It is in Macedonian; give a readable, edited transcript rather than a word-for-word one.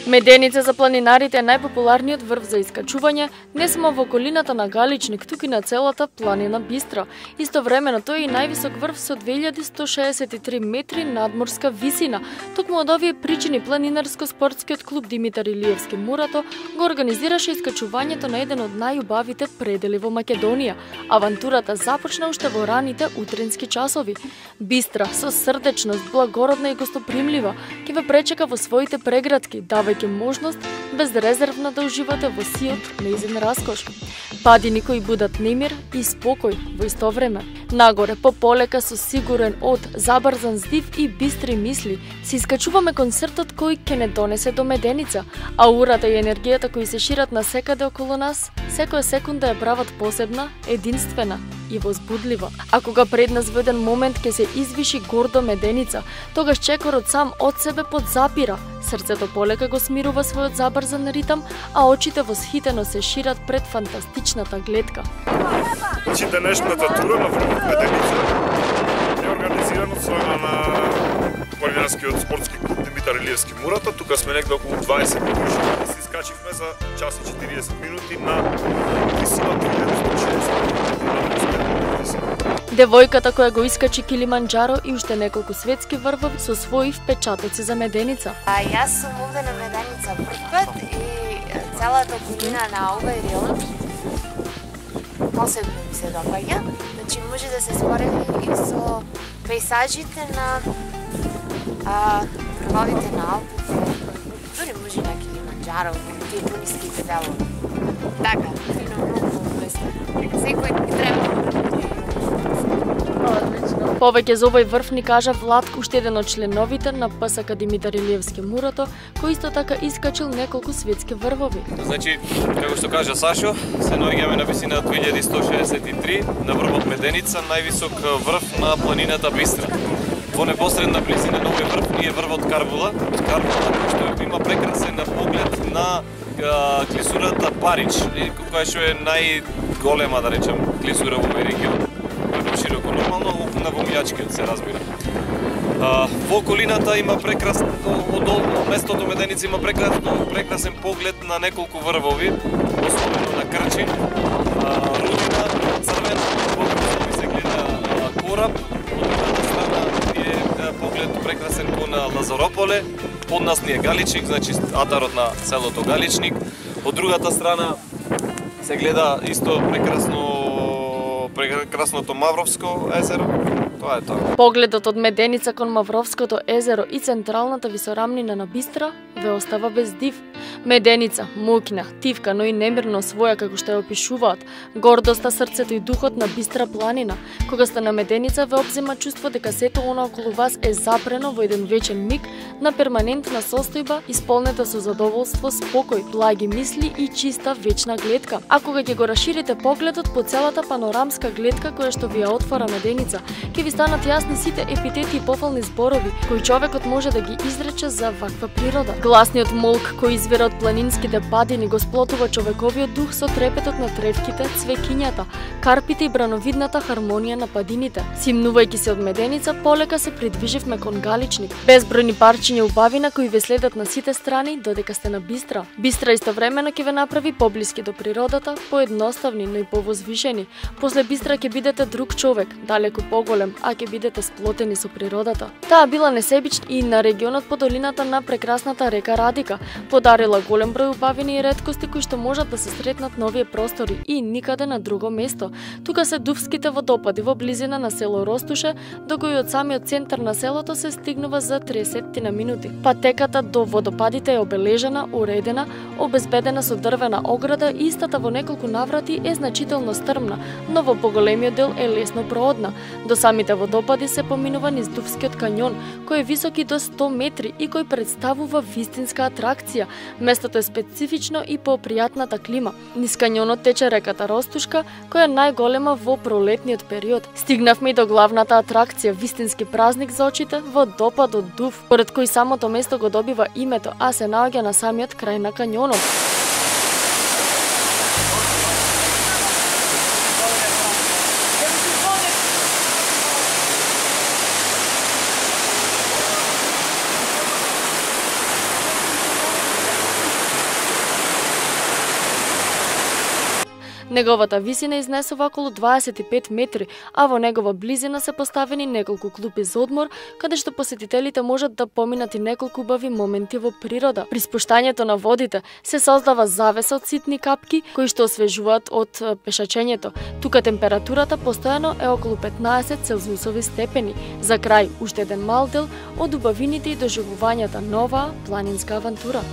Меденица за планинарите е најпопуларниот врв за искачување не само во околината на Галичник, туку и на целата планина Бистра. Истовремено тој е и највисок врв со 2163 метри надморска висина. Токму од овие причини планинарско-спортскиот клуб Димитар Илиевски Мурато го организираше искачувањето на еден од најубавите предели во Македонија. Авантурата започна уште во раните утрински часови. Бистра со срдечност, благородна и гостопримлива ќе ве пречека во своите преградки, давајќи можност безрезервно да уживате во сиот нејзин раскош. Падини кои будат немир и спокој во исто време. Нагоре, пополека со сигурен од, забрзан здив и бистри мисли, се искачуваме концертот кој ќе не донесе до Меденица, а урата и енергијата кои се шират насекаде околу нас, секоја секунда ја прават посебна, единствена и возбудлива. А кога пред нас во еден момент ќе се извиши гордо Меденица, тогаш чекорот сам од себе подзапира, срцето полека го смирува својот забрзан ритам, а очите восхитено се шират пред фантастичната гледка. Значи денешната тура на врвот Меденица е организирана од страна на планинарскиот спортски клуб Димитар Илиевски Мурато. Тука сме некаде околу 20 души и се искачивме за час и 40 минути на висина 3160 метри. Девојката која го искачи Килиманџаро и уште неколку светски врвови со своји впечатоци за Меденица. Јас сум овде на Меденица прв пат и целата околина на овој район посебно ми се допаѓа. Значи може да се спореди и со пейзажите на врвовите на Алпите, дури може на Килиманџаро, тие пониските делови. Така, фино многу место. Секој треба. Повеќе за овој врв ни кажа Владко, уште еден од членовите на ПСК Димитар Илиевски Мурато, кој исто така искачил неколку светски врвови. Значи, како што кажа Сашо, се наоѓаме на висина 2163 на врвот Меденица, највисок врв на планината Бистра. Во непосредна близина на овој врв ни е врвот Карбула, што има прекрасен поглед на клисурата Парич, која што е најголема, да речем, клисура во овој регион. Широко нормално, на во Милјачкиот се разбира. Во околината има прекрасно, од местото Меденица има прекрасен поглед на неколку врвови, особено на Крчин, Рудина, Црвен, во се гледа кораб, од другата страна е поглед прекрасен кон Лазарополе, под нас ни е Галичник, значи атарот на селото Галичник, од другата страна се гледа исто прекрасното Мавровско езеро. Тоа е тоа. Погледот од Меденица кон Мавровското езеро и централната висорамнина на Бистра ве остава без див. Меденица, мукна, тивка, но и немирно своја како што ја опишуваат, гордоста, срцето и духот на Бистра планина. Кога сте на Меденица ве обзема чувство дека сето она околу вас е запрено во еден вечен миг на перманентна состојба, исполнета со задоволство, спокој, благи мисли и чиста вечна гледка. А кога ќе го расширите погледот по целата панорамска гледка која што ви ја отвора Меденица, ќе ви станат јасни сите епитети и пофални зборови кои човекот може да ги изрече за ваква природа. Гласниот молк кој извира од планинските падини го сплотува човековиот дух со трепетот на тревките, цвекињата, карпите и брановидната хармонија на падините. Симнувајќи се од Меденица, полека се придвиживме кон Галичник. Безбројни парчиња убавина кои ве следат на сите страни додека сте на Бистра. Бистра истовремено ќе ве направи поблиски до природата, поедноставни, но и повозвишени. После Бистра ќе бидете друг човек, далеку поголем, а ќе бидете сплотени со природата. Таа била несебична и на регионот по долината на прекрасната река Радика, подарила голем број убавини и реткости кои што можат да се сретнат на овие простори и никаде на друго место. Тука се Дувските водопади во близина на село Ростуше, до кој од самиот центар на селото се стигнува за 30 на минути. Патеката до водопадите е обележена, уредена, обезбедена со дрвена ограда и истата во неколку наврати е значително стрмна, но во поголемиот дел е лесно проодна. До самите водопади се поминува низ Дувскиот кањон, кој е висок и до 100 метри и кој представува вистинска атракција. Местото е специфично и по пријатната клима. Низ кањонот тече реката Ростушка, која е најголема во пролетниот период. Стигнавме и до главната атракција, вистински празник за очите, водопадот Дув, поред кој самото место го добива името, а се наоѓа на самиот крај на кањонот. Неговата висина изнесува околу 25 метри, а во негова близина се поставени неколку клупи за одмор, каде што посетителите можат да поминат и неколку убави моменти во природа. При спуштањето на водите се создава завеса од ситни капки кои што освежуваат од пешачењето. Тука температурата постојано е околу 15 целзиусови степени. За крај, уште еден мал дел од убавините и доживувањата на оваа планинска авантура.